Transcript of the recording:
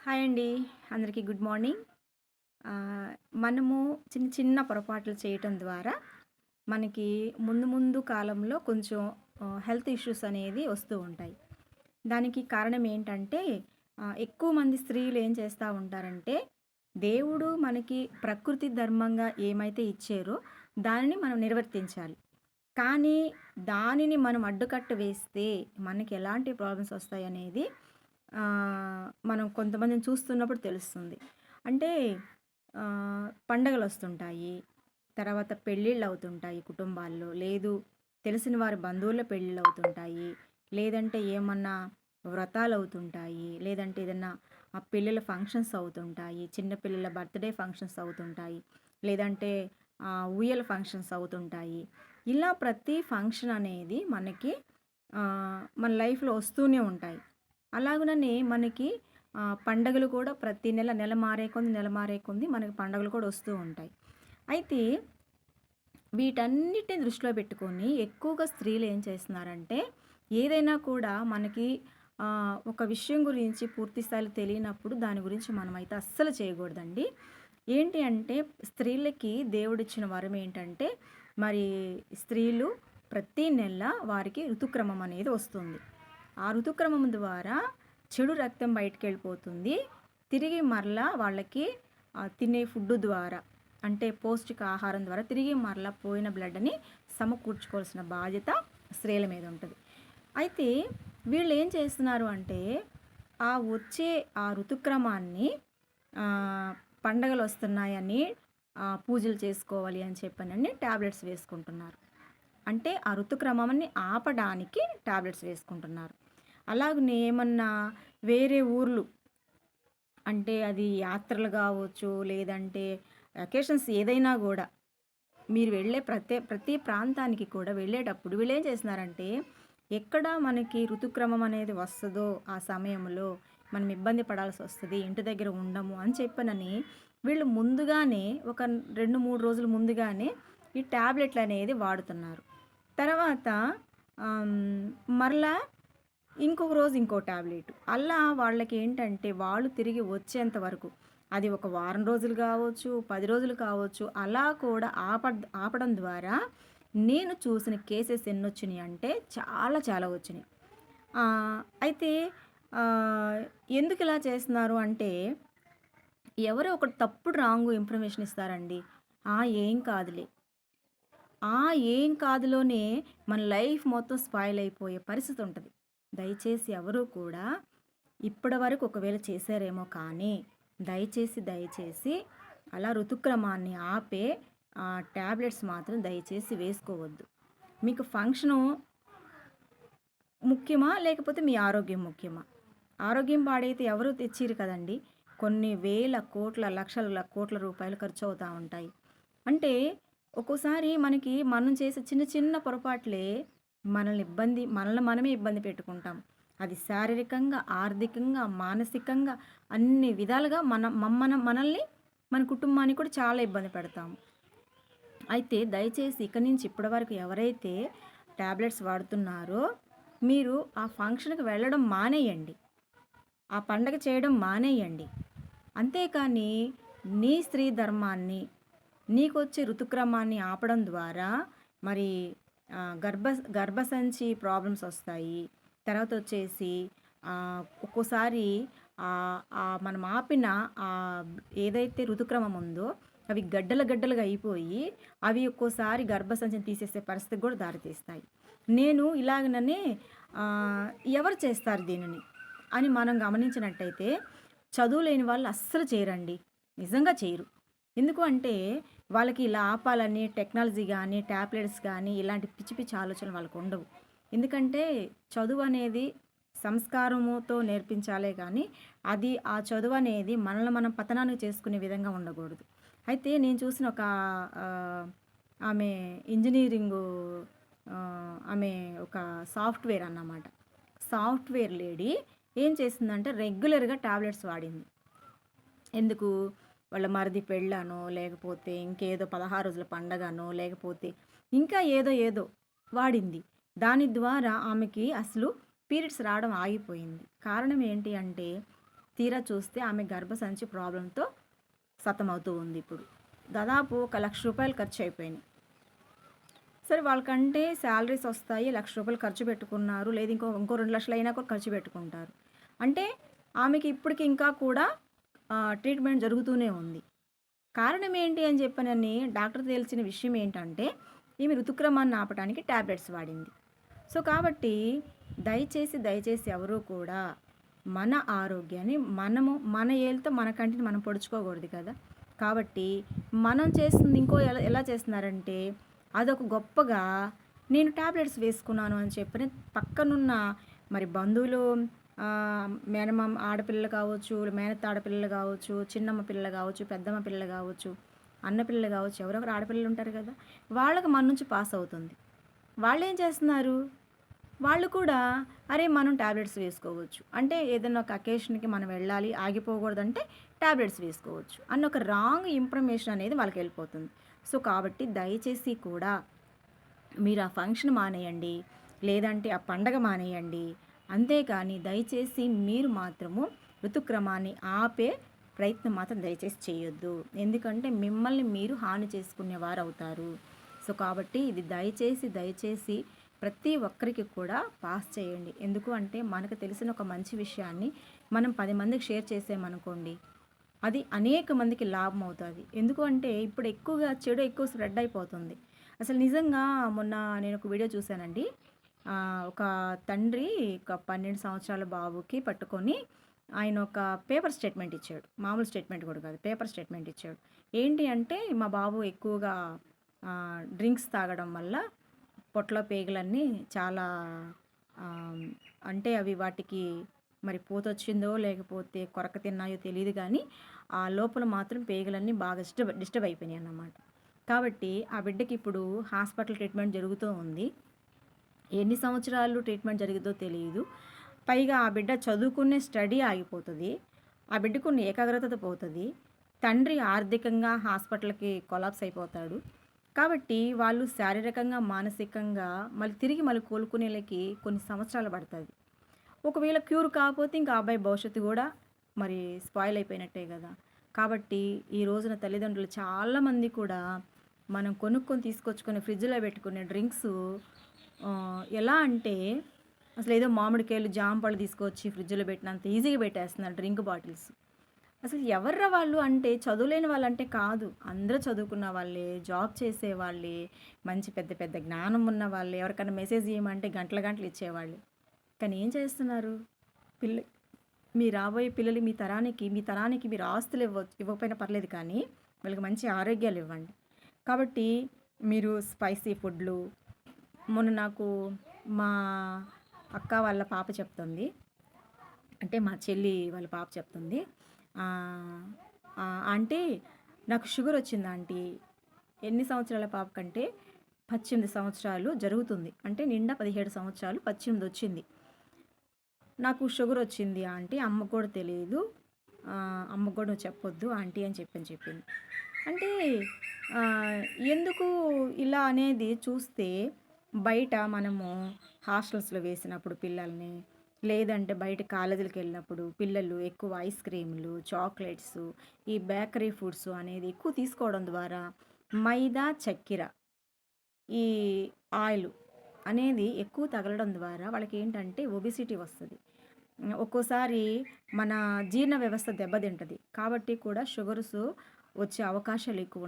Hi అండి. అందరికీ good morning. మనము చిన్న చిన్న పొరపాట్లు చేయటం ద్వారా మనకి ముందు ముందు కాలంలో కొంచెం హెల్త్ ఇష్యూస్ అనేది వస్తూ ఉంటాయి. దానికి కారణం ఏంటంటే ఎక్కువ మంది స్త్రీలు ఏం చేస్తా ఉంటారంటే, దేవుడు మనకి ప్రకృతి ధర్మంగా ఏమైతే ఇచ్చారో దానిని మనం నిర్వర్తించాలి. కానీ దానిని మనం అడ్డుకట్ట వేస్తే మనకి ఎలాంటి ప్రాబ్లమ్స్ వస్తాయనేది మనం కొంతమందిని చూస్తున్నప్పుడు తెలుస్తుంది. అంటే పండగలొస్తుంటాయి. తర్వాత పెళ్ళిళ్ళవుతుంటాయి కుటుంబాల్లో. లేదు తెలిసిన వారి బంధువుల పెళ్ళిళ్ళవుతుంటాయి. లేదంటే ఏమన్నా వ్రతాలవుతుంటాయి. లేదంటే ఏదన్నా పిల్లల ఫంక్షన్స్ అవుతుంటాయి. చిన్న పిల్లల బర్త్‌డే ఫంక్షన్స్ అవుతుంటాయి. లేదంటే ఊయల ఫంక్షన్స్ అవుతుంటాయి. ఇలా ప్రతి ఫంక్షన్ అనేది మనకి మన లైఫ్‌లో వస్తూనే ఉంటాయి. అలాగుననే మనకి పండగలు కూడా ప్రతి నెల, నెల మారే కొంది, నెల మారే కొంది మనకి పండగలు కూడా వస్తూ ఉంటాయి. అయితే వీటన్నిటిని దృష్టిలో పెట్టుకొని ఎక్కువగా స్త్రీలు ఏం చేస్తున్నారంటే, ఏదైనా కూడా మనకి ఒక విషయం గురించి పూర్తి స్థాయిలో తెలియనప్పుడు దాని గురించి మనమైతే అస్సలు చేయకూడదండి. ఏంటి అంటే స్త్రీలకి దేవుడిచ్చిన వరం ఏంటంటే, మరి స్త్రీలు ప్రతి నెల వారికి ఋతుక్రమం అనేది వస్తుంది. ఆ ఋతుక్రమం ద్వారా చెడు రక్తం బయటికెళ్ళిపోతుంది. తిరిగి మరలా వాళ్ళకి తినే ఫుడ్డు ద్వారా అంటే పౌష్టికాహారం ద్వారా తిరిగి మరలా పోయిన బ్లడ్‌ని సమకూర్చుకోవాల్సిన బాధ్యత స్త్రీల మీద ఉంటది. అయితే వీళ్ళేం చేస్తున్నారు అంటే, వచ్చే ఆ ఋతుక్రమాన్ని పండగలొస్తున్నాయని పూజలు చేసుకోవాలి అని చెప్పనని టాబ్లెట్స్ వేసుకుంటున్నారు. అంటే ఆ ఋతుక్రమాన్ని ఆపడానికి టాబ్లెట్స్ వేసుకుంటున్నారు. అలాగనే ఏమన్నా వేరే ఊర్లు అంటే అది యాత్రలు గావచ్చు, లేదంటే అకేషన్స్ ఏదైనా గూడా మీరు వెళ్ళే ప్రతి ప్రాంతానికి కూడా వెళ్ళేటప్పుడు వీళ్ళేం చేస్తున్నారంటే, ఎక్కడ మనకి ఋతుక్రమం అనేది వస్తదో ఆ సమయంలో మనం ఇబ్బంది పడాల్సొస్తది, ఇంటి దగ్గర ఉండము అని చెప్పనని వీళ్ళు ముందుగానే ఒక 2, 3 రోజులు ముందుగానే ఈ టాబ్లెట్లనేది వాడుతున్నారు. తర్వాత మరలా ఇంకొక రోజు ఇంకో టాబ్లెట్. అలా వాళ్ళకేంటంటే వాళ్ళు తిరిగి వచ్చేంత వరకు అది ఒక వారం రోజులు కావచ్చు, 10 రోజులు కావచ్చు. అలా కూడా ఆపడం ద్వారా నేను చూసిన కేసెస్ ఎన్నొచ్చినియి అంటే చాలా చాలా వచ్చినియి. అయితే ఎందుకిలా చేస్తున్నారు అంటే ఎవరో ఒకడు తప్పుడు రాంగ్ ఇన్ఫర్మేషన్ ఇస్తారండి. ఏం కాదులే. ఏం కాదులోనే మన లైఫ్ మొత్తం స్పాయిల్ అయిపోయే పరిస్థితి ఉంటది. దయచేసి ఎవరు కూడా ఇప్పటి వరకు ఒకవేళ చేశారేమో కానీ దయచేసి అలా ఋతుక్రమాన్ని ఆపే టాబ్లెట్స్ మాత్రం దయచేసి వేసుకోవద్దు. మీకు ఫంక్షను ముఖ్యమా? లేకపోతే మీ ఆరోగ్యం ముఖ్యమా? ఆరోగ్యం పాడైతే ఎవరు తెచ్చిరు కదండీ! కొన్ని వేల కోట్ల, లక్షల కోట్ల రూపాయలు ఖర్చవుతా ఉంటాయి. అంటే ఒక్కోసారి మనకి మనం చేసే చిన్న చిన్న పొరపాట్లే మనల్ని మనమే ఇబ్బంది పెట్టుకుంటాం. అది శారీరకంగా, ఆర్థికంగా, మానసికంగా అన్ని విధాలుగా మనల్ని, మన కుటుంబాన్ని కూడా చాలా ఇబ్బంది పెడతాము. అయితే దయచేసి ఇక్కడి నుంచి ఇప్పటి వరకు ఎవరైతే టాబ్లెట్స్ వాడుతున్నారో మీరు ఆ ఫంక్షన్‌కి వెళ్ళడం మానేయండి. ఆ పండగ చేయడం మానేయండి. అంతేకానీ నీ స్త్రీ ధర్మాన్ని, నీకొచ్చే ఋతుక్రమాన్ని ఆపడం ద్వారా మరి గర్భసంచి ప్రాబ్లమ్స్ వస్తాయి. తర్వాతొచ్చేసి ఒక్కోసారి మనం ఆపిన ఏదైతే ఋతుక్రమం ఉందో అవి గడ్డలుగా అయిపోయి అవి ఒక్కోసారి గర్భసంచిని తీసేసే పరిస్థితికి కూడా దారితీస్తాయి. నేను ఇలాగననే ఎవరు చేస్తారు దీనిని అని మనం గమనించినట్టయితే చదువు లేని వాళ్ళు అస్సలు చేయరండి. నిజంగా చేయరు. ఎందుకు అంటే వాళ్ళకి ఇలా ఆపాలని టెక్నాలజీ గానీ, టాబ్లెట్స్ గానీ ఇలాంటి పిచ్చి పిచ్చి ఆలోచనలు వాళ్ళకుండవు. ఎందుకంటే చదువనేది సంస్కారముతో నేర్పించాలే గానీ, అది ఆ చదువనేది మనల్ని మనం పతనానికి చేసుకునే విధంగా ఉండకూడదు. అయితే నేను చూసిన ఒక ఆహ్, ఆమె ఇంజినీరింగు ఆమె ఒక సాఫ్ట్‌వేర్ అన్నమాట. సాఫ్ట్‌వేర్ లేడీ ఏం చేసిందంటే రెగ్యులర్‌గా టాబ్లెట్స్ వాడింది. ఎందుకు? వాళ్ళ మరిది పెళ్ళనో, లేకపోతే ఇంకేదో 16 రోజుల పండగనో, లేకపోతే ఇంకా ఏదో వాడింది. దాని ద్వారా ఆమెకి అసలు పీరియడ్స్ రావడం ఆగిపోయింది. కారణం ఏంటి అంటే, తీరా చూస్తే ఆమె గర్భసంచి ప్రాబ్లంతో సతమవుతూ ఉంది ఇప్పుడు. దాదాపు ఒక ₹1,00,000 ఖర్చు అయిపోయినాయి. సరే వాళ్ళకంటే శాలరీస్ వస్తాయి. ₹1,00,000 ఖర్చు పెట్టుకున్నారు. లేదు ఇంకో 2,00,000 అయినా కూడా ఖర్చు పెట్టుకుంటారు. అంటే ఆమెకి ఇప్పటికి ఇంకా కూడా ట్రీట్మెంట్ జరుగుతూనే ఉంది. కారణం ఏంటి అని చెప్పనని డాక్టర్ తేల్చిన విషయం ఏంటంటే, ఈమె ఋతుక్రమాన్ని ఆపటానికి టాబ్లెట్స్ వాడింది. సో కాబట్టి దయచేసి ఎవరు కూడా మన ఆరోగ్యాన్ని మన ఏళ్ళతో మన కంటిని మనం పొడుచుకోకూడదు కదా. కాబట్టి మనం చేస్తుంది ఎలా చేస్తున్నారంటే, అదొక గొప్పగా నేను టాబ్లెట్స్ వేసుకున్నాను అని చెప్పని పక్కనున్న మరి బంధువులు, మేనమామ ఆడపిల్లలు కావచ్చు, మేనత్త ఆడపిల్లలు కావచ్చు, చిన్నమ్మ పిల్లలు కావచ్చు, పెద్దమ్మ పిల్లలు కావచ్చు, అన్న పిల్లలు కావచ్చు, ఎవరెవరు ఆడపిల్లలు ఉంటారు కదా, వాళ్ళకి మన నుంచి పాస్ అవుతుంది. వాళ్ళు ఏం చేస్తున్నారు, వాళ్ళు కూడా అరే మనం టాబ్లెట్స్ వేసుకోవచ్చు అంటే ఏదైనా ఒక అకేషన్కి మనం వెళ్ళాలి ఆగిపోకూడదంటే టాబ్లెట్స్ వేసుకోవచ్చు అన్న ఒక రాంగ్ ఇన్ఫర్మేషన్ అనేది వాళ్ళకి వెళ్ళిపోతుంది. సో కాబట్టి దయచేసి కూడా మీరు ఆ ఫంక్షన్ మానేయండి, లేదంటే ఆ పండగ మానేయండి. అంతేకాని దయచేసి మీరు మాత్రము ఋతుక్రమాన్ని ఆపే ప్రయత్నం మాత్రం దయచేసి చేయొద్దు. ఎందుకంటే మిమ్మల్ని మీరు హాని చేసుకునేవారు అవుతారు. సో కాబట్టి ఇది దయచేసి ప్రతి ఒక్కరికి కూడా పాస్ చేయండి. ఎందుకు అంటే మనకు తెలిసిన ఒక మంచి విషయాన్ని మనం 10 మందికి షేర్ చేసామనుకోండి, అది అనేక మందికి లాభం అవుతుంది. ఎందుకు అంటే ఇప్పుడు చెడు ఎక్కువ స్ప్రెడ్ అయిపోతుంది. అసలు నిజంగా మొన్న నేను ఒక వీడియో చూశానండి. ఒక తండ్రి ఒక 12 సంవత్సరాల బాబుకి పట్టుకొని ఆయన ఒక పేపర్ స్టేట్మెంట్ ఇచ్చాడు. మామూలు స్టేట్మెంట్ కూడా కాదు, పేపర్ స్టేట్మెంట్ ఇచ్చాడు. ఏంటి అంటే మా బాబు ఎక్కువగా డ్రింక్స్ తాగడం వల్ల పొట్టలో పేగులన్నీ చాలా అంటే అవి వాటికి మరి పూతొచ్చిందో లేకపోతే కొరక తిన్నాయో తెలియదు కానీ ఆ లోపల మాత్రం పేగులన్నీ బాగా డిస్టర్బ్ అయిపోయినాయి అన్నమాట. కాబట్టి ఆ బిడ్డకి ఇప్పుడు హాస్పిటల్ ట్రీట్మెంట్ జరుగుతూ ఉంది. ఎన్ని సంవత్సరాలు ట్రీట్మెంట్ జరిగిద్దో తెలియదు. పైగా ఆ బిడ్డ చదువుకునే స్టడీ ఆగిపోతుంది. ఆ బిడ్డకున్న ఏకాగ్రత పోతుంది. తండ్రి ఆర్థికంగా హాస్పిటల్కి కొలాప్స్ అయిపోతాడు. కాబట్టి వాళ్ళు శారీరకంగా మానసికంగా మళ్ళీ కోలుకునేలకి కొన్ని సంవత్సరాలు పడుతుంది. ఒకవేళ క్యూర్ కాకపోతే ఇంకా అబ్బాయి భవిష్యత్తు కూడా మరి స్పాయిల్ అయిపోయినట్టే కదా. కాబట్టి ఈ రోజున తల్లిదండ్రులు చాలామంది కూడా మనం కొనుక్కొని తీసుకొచ్చుకొని ఫ్రిడ్జ్లో పెట్టుకునే డ్రింక్స్ ఎలా అంటే అసలు ఏదో మామిడికాయలు జాంపళ్ళు తీసుకొచ్చి ఫ్రిడ్జ్లో పెట్టినంత ఈజీగా పెట్టేస్తున్నారు డ్రింక్ బాటిల్స్. అసలు ఎవర్రా వాళ్ళు అంటే చదువులేని వాళ్ళంటే కాదు, అందరూ చదువుకున్న వాళ్ళే, జాబ్ చేసే వాళ్ళే, మంచి పెద్ద పెద్ద జ్ఞానం ఉన్న వాళ్ళే, ఎవరికైనా మెసేజ్ ఇవ్వమంటే గంటలు ఇచ్చేవాళ్ళు. కానీ ఏం చేస్తున్నారు, మీ రాబోయే పిల్లలు మీ తరానికి మీరు ఆస్తులు ఇవ్వకపోయినా పర్లేదు కానీ వాళ్ళకి మంచి ఆరోగ్యాలు ఇవ్వండి. కాబట్టి మీరు స్పైసీ ఫుడ్లు, మొన్న నాకు మా అక్క వాళ్ళ పాప చెప్తుంది, అంటే మా చెల్లి వాళ్ళ పాప చెప్తుంది, ఆంటీ నాకు షుగర్ వచ్చింది ఆంటీ. ఎన్ని సంవత్సరాల పాప కంటే 18 సంవత్సరాలు జరుగుతుంది, అంటే నిండా 17 సంవత్సరాలు 18 వచ్చింది. నాకు షుగర్ వచ్చింది ఆంటీ, అమ్మకు కూడా తెలియదు, అమ్మకు కూడా నువ్వు చెప్పొద్దు ఆంటీ అని చెప్పింది. అంటే ఎందుకు ఇలా అనేది చూస్తే బయట మనము హాస్టల్స్లో వేసినప్పుడు పిల్లల్ని, లేదంటే బయట కాలేజీలకు వెళ్ళినప్పుడు పిల్లలు ఎక్కువ ఐస్ క్రీములు, చాక్లెట్స్, ఈ బేకరీ ఫుడ్స్ అనేది ఎక్కువ తీసుకోవడం ద్వారా మైదా, చక్కెర, ఈ ఆయిల్ అనేది ఎక్కువ తగలడం ద్వారా వాళ్ళకి ఏంటంటే ఒబిసిటీ వస్తుంది. ఒక్కోసారి మన జీర్ణ వ్యవస్థ దెబ్బతింటుంది. కాబట్టి కూడా షుగర్స్ వచ్చే అవకాశాలు ఎక్కువ.